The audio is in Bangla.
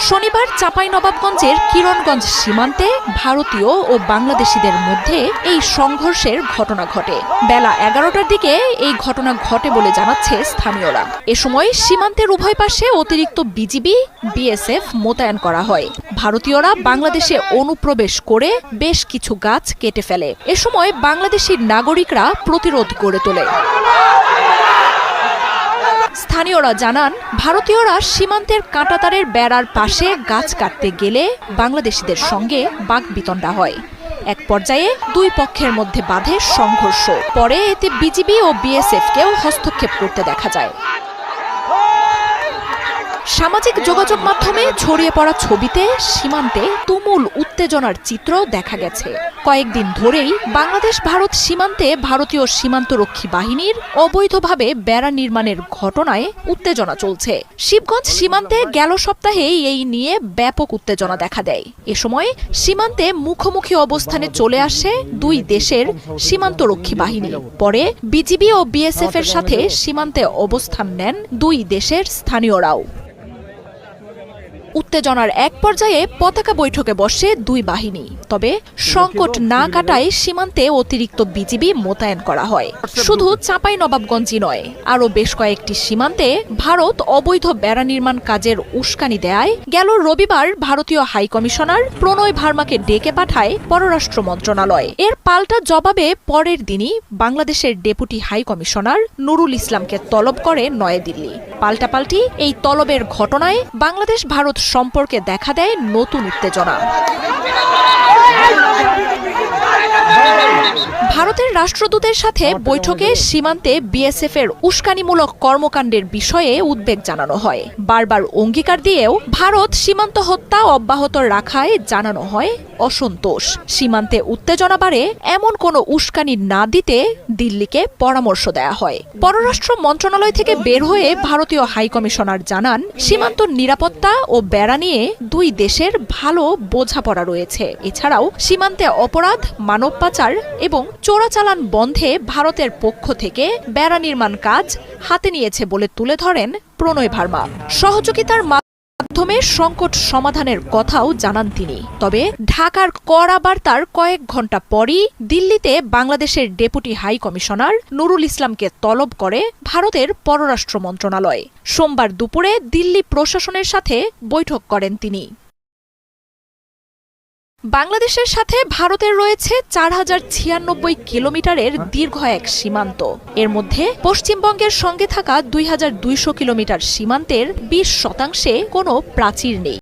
শনিবার চাঁপাইনবাবগঞ্জের কিরণগঞ্জ সীমান্তে ভারতীয় ও বাংলাদেশিদের মধ্যে এই সংঘর্ষের ঘটনা ঘটে। বেলা 11টার দিকে এই ঘটনা ঘটে বলে জানাচ্ছে স্থানীয়রা। এ সময় সীমান্তের উভয় পাশে অতিরিক্ত বিজিবি, বিএসএফ মোতায়েন করা হয়। ভারতীয়রা বাংলাদেশে অনুপ্রবেশ করে বেশ কিছু গাছ কেটে ফেলে। এ সময় বাংলাদেশি নাগরিকরা প্রতিরোধ গড়ে তোলে। স্থানীয়রা জানান, ভারতীয়রা সীমান্তের কাঁটাতারের বেড়ার পাশে গাছ কাটতে গেলে বাংলাদেশিদের সঙ্গে বাকবিতণ্ডা হয়। এক পর্যায়ে দুই পক্ষের মধ্যে বাধে সংঘর্ষ। পরে এতে বিজিবি ও বিএসএফকেও হস্তক্ষেপ করতে দেখা যায়। সামাজিক যোগাযোগ মাধ্যমে ছড়িয়ে পড়া ছবিতে সীমান্তে তুমুল উত্তেজনার চিত্র দেখা গেছে। কয়েকদিন ধরেই বাংলাদেশ ভারত সীমান্তে ভারতীয় সীমান্তরক্ষী বাহিনীর অবৈধভাবে বেড়া নির্মাণের ঘটনায় উত্তেজনা চলছে। শিবগঞ্জ সীমান্তে গেল সপ্তাহেই এই নিয়ে ব্যাপক উত্তেজনা দেখা দেয়। এ সময় সীমান্তে মুখোমুখি অবস্থানে চলে আসে দুই দেশের সীমান্তরক্ষী বাহিনী। পরে বিজিবি ও বিএসএফ এর সাথে সীমান্তে অবস্থান নেন দুই দেশের স্থানীয়রাও। উত্তেজনার এক পর্যায়ে পতাকা বৈঠকে বসে দুই বাহিনী। তবে সংকট না কাটায় সীমান্তে অতিরিক্ত বিজিবি মোতায়েন করা হয়। শুধু চাঁপাইনবাবগঞ্জই নয়, আরও বেশ কয়েকটি সীমান্তে ভারত অবৈধ বেড়া নির্মাণ কাজের উস্কানি দেয় গেল রবিবার ভারতীয় হাইকমিশনার প্রণয় ভার্মাকে ডেকে পাঠায় পররাষ্ট্র মন্ত্রণালয়। এর পাল্টা জবাবে পরের দিনই বাংলাদেশের ডেপুটি হাইকমিশনার নুরুল ইসলামকে তলব করে নয়াদিল্লি। পাল্টাপাল্টি এই তলবের ঘটনায় বাংলাদেশ ভারত সম্পর্কে দেখা দেয় নতুন উত্তেজনা। ভারতের রাষ্ট্রদূতের সাথে বৈঠকে সীমান্তে বিএসএফ এর উস্কানিমূলক কর্মকাণ্ডের বিষয়ে উদ্বেগ জানানো হয়। বারবার অঙ্গীকার দিয়েও ভারত সীমান্ত হত্যা অব্যাহত রাখায় জানানো হয় অসন্তোষ। সীমান্তে উত্তেজনা বাড়ে এমন কোনো উস্কানি না দিতে দিল্লিকে পরামর্শ দেয়া হয়। পররাষ্ট্র মন্ত্রণালয় থেকে বের হয়ে ভারতীয় হাইকমিশনার জানান, সীমান্ত নিরাপত্তা ও বেড়া নিয়ে দুই দেশের ভালো বোঝাপড়া রয়েছে। এছাড়াও সীমান্তে অপরাধ, মানব পাচার এবং চোরাচালান বন্ধে ভারতের পক্ষ থেকে বেড়া নির্মাণ কাজ হাতে নিয়েছে বলে তুলে ধরেন প্রণয় ভার্মা। সহযোগিতার মাধ্যমে সংকট সমাধানের কথাও জানান তিনি। তবে ঢাকার কড়া বার্তার কয়েক ঘণ্টা পরই দিল্লিতে বাংলাদেশের ডেপুটি হাই কমিশনার নুরুল ইসলামকে তলব করে ভারতের পররাষ্ট্র মন্ত্রণালয়। সোমবার দুপুরে দিল্লি প্রশাসনের সাথে বৈঠক করেন তিনি। বাংলাদেশের সাথে ভারতের রয়েছে 4096 কিলোমিটারের দীর্ঘ এক সীমান্ত। এর মধ্যে পশ্চিমবঙ্গের সঙ্গে থাকা 2200 কিলোমিটার সীমান্তের 20% কোনো প্রাচীর নেই।